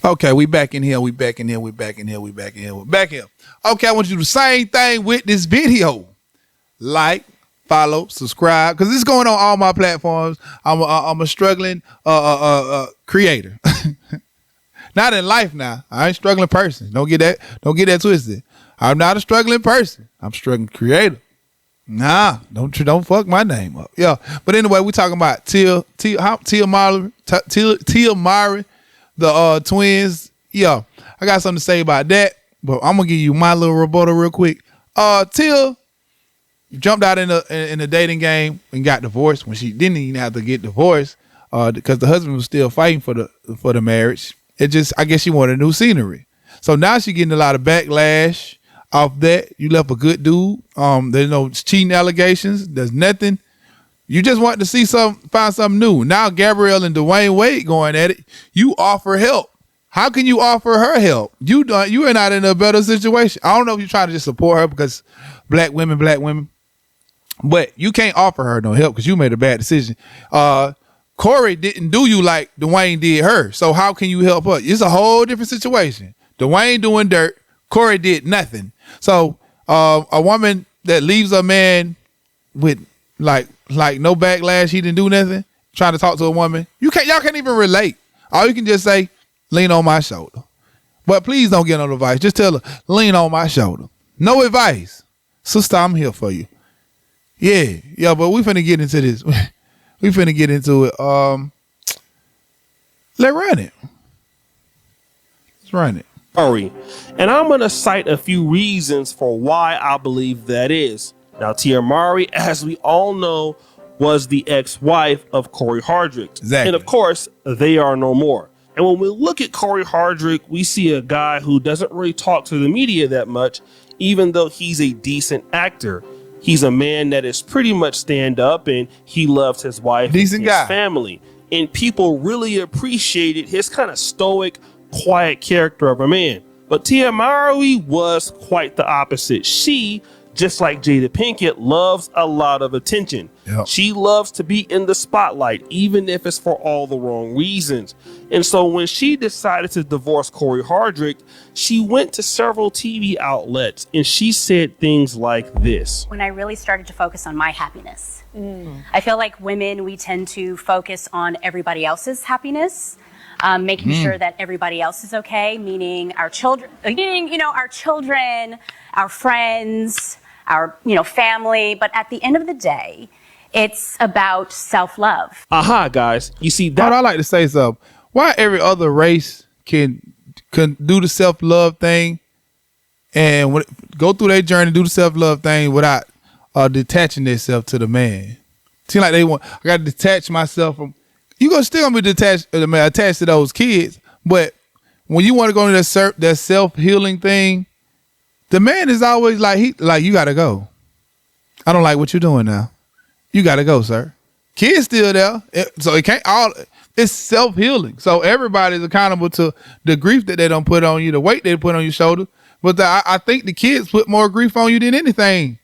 Okay, we back in here. Okay, I want you to do the same thing with this video. Like, follow, subscribe, because this is going on all my platforms. I'm a struggling creator. Not in life now. I ain't a struggling person. Don't get that twisted. I'm not a struggling person. I'm a struggling creator. Nah, don't fuck my name up. Yeah, but anyway, we talking about Tia Mowry, the twins. Yeah, I got something to say about that, but I'm gonna give you my little rebuttal real quick. Tia jumped out in the dating game and got divorced when she didn't even have to get divorced, because the husband was still fighting for the marriage. I guess she wanted a new scenery. So now she getting a lot of backlash off that. You left a good dude. There's no cheating allegations. There's nothing. You just want to find something new. Now Gabrielle and Dwayne Wade going at it. You offer help. How can you offer her help? You are not in a better situation. I don't know if you're trying to just support her because black women, but you can't offer her no help because you made a bad decision. Corey didn't do you like Dwayne did her. So how can you help her? It's a whole different situation. Dwayne doing dirt. Corey did nothing. So a woman that leaves a man with like no backlash, he didn't do nothing, trying to talk to a woman, y'all can't even relate. All you can just say, lean on my shoulder. But please don't get no advice. Just tell her, lean on my shoulder. No advice. Sister, I'm here for you. Yeah, but we finna get into this. We finna get into it. Let's run it. And I'm going to cite a few reasons for why I believe that is. Now, Tia Mowry, as we all know, was the ex-wife of Corey Hardrick. Exactly. And of course, they are no more. And when we look at Corey Hardrick, we see a guy who doesn't really talk to the media that much, even though he's a decent actor. He's a man that is pretty much stand up, and he loves his wife and his family. And people really appreciated his kind of stoic, quiet character of a man. But Tia Mowry was quite the opposite. She, just like Jada Pinkett, loves a lot of attention. Yep. She loves to be in the spotlight, even if it's for all the wrong reasons. And so when she decided to divorce Corey Hardrick, she went to several TV outlets and she said things like this. When I really started to focus on my happiness, I feel like women, we tend to focus on everybody else's happiness. Making sure that everybody else is okay, meaning our children, our friends, our, family. But at the end of the day, it's about self-love. Guys, you see that? I like to say something. Why every other race can do the self-love thing and go through their journey, do the self-love thing without detaching themselves to the man? Seems like I got to detach myself from. You're still gonna be attached to those kids, but when you want to go into that self-healing thing, the man is always like you gotta go. I don't like what you're doing now. You gotta go, sir. Kids still there, so it can't all. It's self-healing, so everybody's accountable to the grief that they don't put on you, the weight they put on your shoulder. But I think the kids put more grief on you than anything.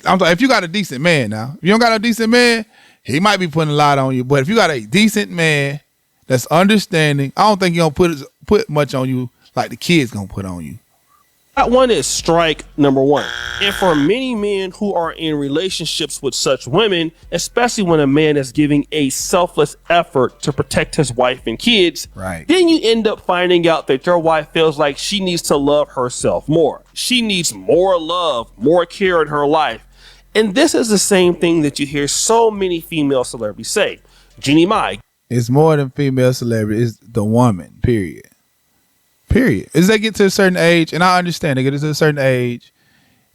I'm sorry, if you got a decent man now, if you don't got a decent man, he might be putting a lot on you. But if you got a decent man that's understanding, I don't think he's gonna put much on you like the kids gonna put on you. That one is strike number one. And for many men who are in relationships with such women, especially when a man is giving a selfless effort to protect his wife and kids, right, then you end up finding out that your wife feels like she needs to love herself more. She needs more love, more care in her life. And this is the same thing that you hear so many female celebrities say. Jeannie Mai. It's more than female celebrity. It's the woman, period. As they get to a certain age, and I understand they get to a certain age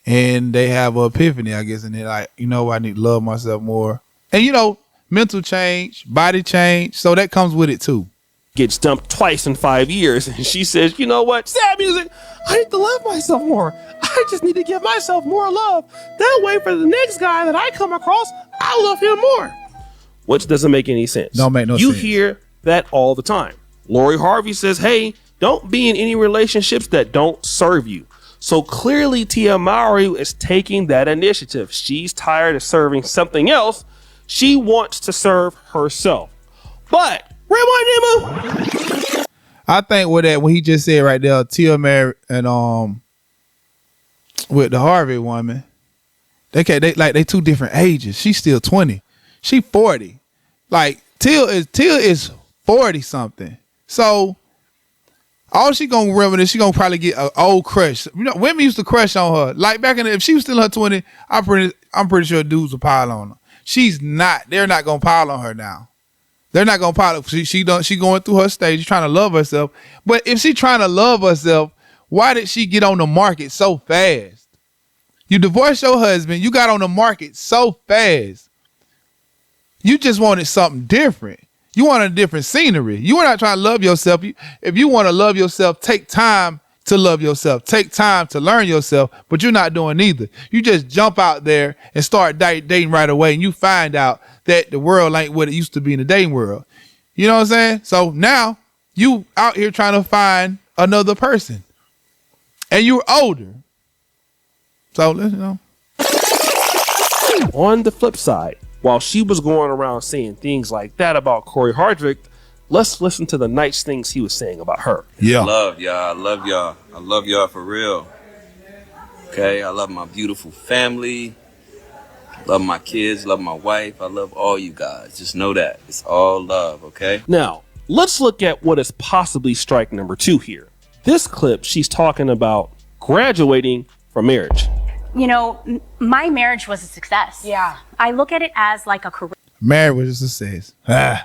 and they have an epiphany, I guess, and they're like, I need to love myself more. And, mental change, body change. So that comes with it, too. Gets dumped twice in 5 years. And she says, you know what? Sad music. I need to love myself more. I just need to give myself more love. That way for the next guy that I come across, I love him more. Which doesn't make any sense. Don't make no sense. You hear that all the time. Lori Harvey says, hey, don't be in any relationships that don't serve you. So clearly Tia Mowry is taking that initiative. She's tired of serving something else. She wants to serve herself. But, I think with that, when he just said right there, Tia Mowry and with the Harvey woman, they two different ages. She's still 20. She 40. Like Tia is 40 something. So all she gonna remember is she gonna probably get an old crush. You know, women used to crush on her. Like back if she was still in her 20, I'm pretty sure dudes would pile on her. She's not. They're not gonna pile on her now. They're not gonna pile. She going through her stage, trying to love herself. But if she trying to love herself, why did she get on the market so fast? You divorced your husband. You got on the market so fast. You just wanted something different. You want a different scenery. You are not trying to love yourself. If you want to love yourself, take time to love yourself. Take time to learn yourself, but you're not doing neither. You just jump out there and start dating right away, and you find out that the world ain't what it used to be in the dating world. You know what I'm saying? So now you out here trying to find another person, and you're older. So, you know. On the flip side, while she was going around saying things like that about Corey Hardrick, let's listen to the nice things he was saying about her. Yeah. Love y'all. I love y'all. I love y'all for real. Okay? I love my beautiful family. Love my kids. Love my wife. I love all you guys. Just know that. It's all love, okay? Now, let's look at what is possibly strike number 2 here. This clip, she's talking about graduating from marriage. You know, my marriage was a success. Yeah. I look at it as like a Marriage was a success.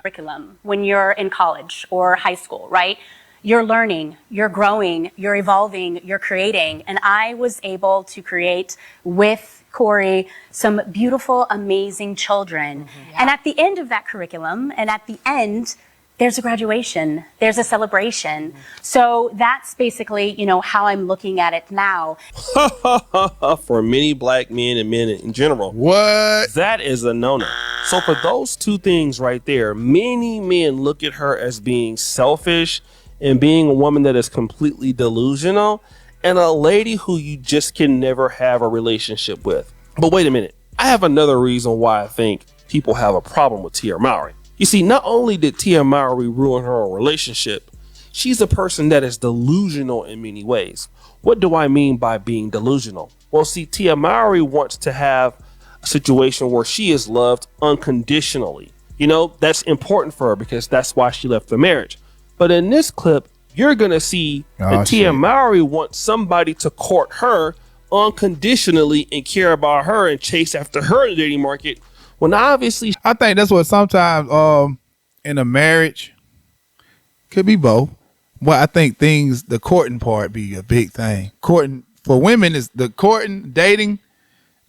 curriculum when you're in college or high school, right? You're learning, you're growing, you're evolving, you're creating. And I was able to create with Corey some beautiful, amazing children. And at the end of that curriculum, and at the end, there's a graduation, there's a celebration. So that's basically, you know, how I'm looking at it now. For many black men and men in general. What? That is a no-no. So for those two things right there, many men look at her as being selfish and being a woman that is completely delusional and a lady who you just can never have a relationship with. But wait a minute. I have another reason why I think people have a problem with Tia Mowry. You see, not only did Tia Mowry ruin her own relationship, she's a person that is delusional in many ways. What do I mean by being delusional? Well, see, Tia Mowry wants to have a situation where she is loved unconditionally. You know, that's important for her because that's why she left the marriage. But in this clip, you're going to see that Tia Mowry wants somebody to court her unconditionally and care about her and chase after her in the dating market. When obviously, I think that's what sometimes in a marriage could be both. But I think the courting part be a big thing. Courting for women is the courting, dating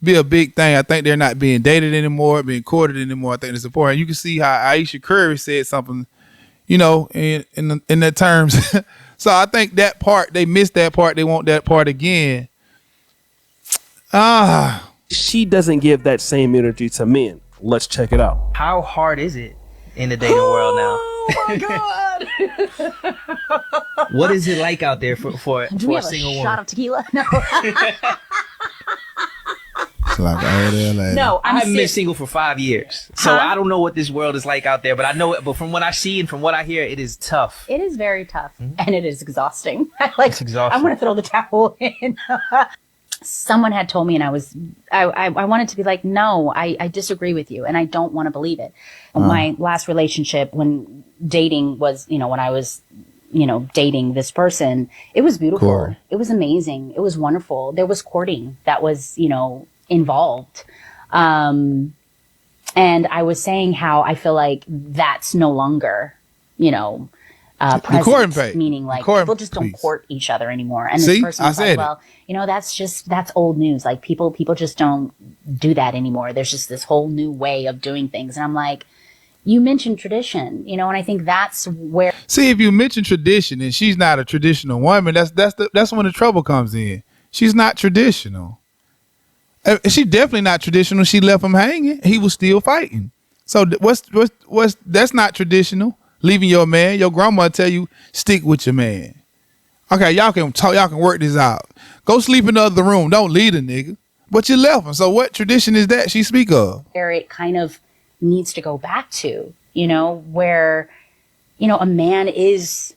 be a big thing. I think they're not being dated anymore, being courted anymore. I think it's important. You can see how Aisha Curry said something, you know, in the terms. So I think that part, they missed that part. They want that part again. she doesn't give that same energy to men. Let's check it out. How hard is it in the dating world now? Oh my God. What is it like out there for Do we a have single a woman? shot of tequila? No. It's like, oh, there, lady. No, I've been single for 5 years, so Huh? I don't know what this world is like out there, but I know it. But from what I see and from what I hear, it is tough. It is very tough and it is exhausting. Like, It's exhausting. I want to throw the towel in. Someone had told me, and I wanted to be like, no, I disagree with you, and I don't want to believe it. My last relationship, when dating was, when I was, dating this person, it was beautiful. Cool. It was amazing. It was wonderful. There was courting that was, involved. And I was saying how I feel like that's no longer, present, courting phase. meaning like Courting people just don't piece. court each other anymore. And See? this person I was said like, it. well, that's old news. Like people just don't do that anymore. There's just this whole new way of doing things. And I'm like, you mentioned tradition, and I think that's where. See, if you mention tradition and she's not a traditional woman, that's when the trouble comes in. She's not traditional. She's definitely not traditional. She left him hanging. He was still fighting. So what's that's not traditional. Leaving your man. Your grandma tell you stick with your man. Okay, y'all can talk. Y'all can work this out. Go sleep in the other room. Don't leave the nigga. But you left him. So what tradition is that she speak of? Where it kind of needs to go back to, where, a man is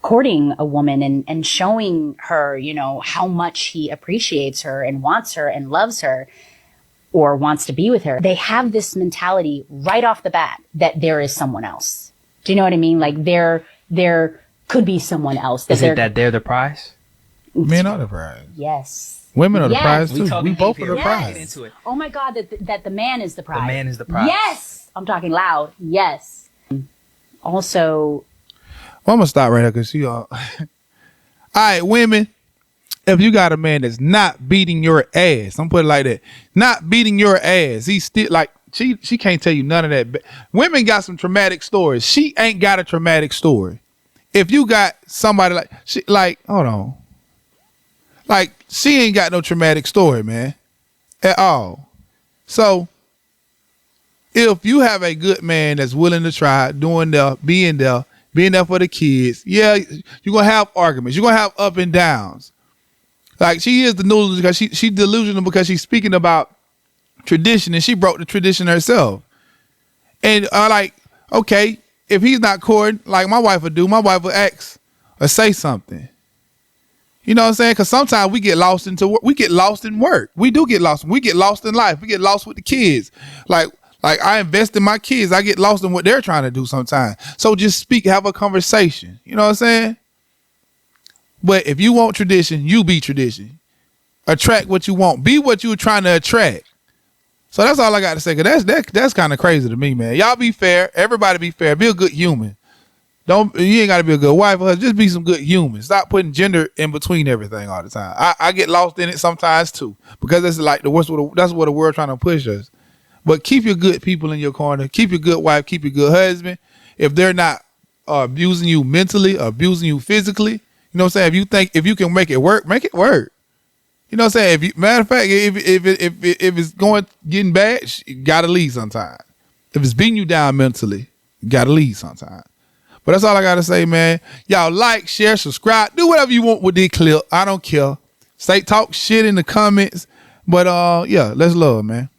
courting a woman and showing her, you know, how much he appreciates her and wants her and loves her or wants to be with her, they have this mentality right off the bat that there is someone else. Do you know what I mean? Like there could be someone else. Is it that they're the prize? Men are the prize. Yes. Women are the Yes. prize We too. talking We both deep are the here. prize. Get into it. Oh my God, that the man is the prize. The man is the prize. Yes. I'm talking loud. Yes. Also, Well, I'm gonna stop right there because she all. All right, women. If you got a man that's not beating your ass, I'm put it like that. Not beating your ass. He's still like she can't tell you none of that. Women got some traumatic stories. She ain't got a traumatic story. If you got somebody hold on. Like she ain't got no traumatic story, man. At all. So if you have a good man that's willing to try, being there for the kids, yeah, you're gonna have arguments. You're gonna have up and downs. Like she is delusional because she delusional because she's speaking about tradition and she broke the tradition herself. And okay, if he's not courting, like my wife would do, my wife would ask or say something. You know what I'm saying? Because sometimes we get lost in work. We do get lost. We get lost in life. We get lost with the kids. Like I invest in my kids. I get lost in what they're trying to do sometimes. So just speak, have a conversation. You know what I'm saying? But if you want tradition, you be tradition. Attract what you want. Be what you were trying to attract. So that's all I got to say. Cause that's kind of crazy to me, man. Y'all be fair. Everybody be fair. Be a good human. You ain't got to be a good wife or husband. Just be some good human. Stop putting gender in between everything all the time. I get lost in it sometimes too because that's like that's what the world trying to push us. But keep your good people in your corner. Keep your good wife. Keep your good husband. If they're not abusing you mentally, abusing you physically. You know what I'm saying? If you can make it work, make it work. You know what I'm saying? Matter of fact, if it's getting bad, you gotta leave sometime. If it's beating you down mentally, you gotta leave sometime. But that's all I gotta say, man. Y'all like, share, subscribe, do whatever you want with this clip. I don't care. Talk shit in the comments. But yeah, let's love, man.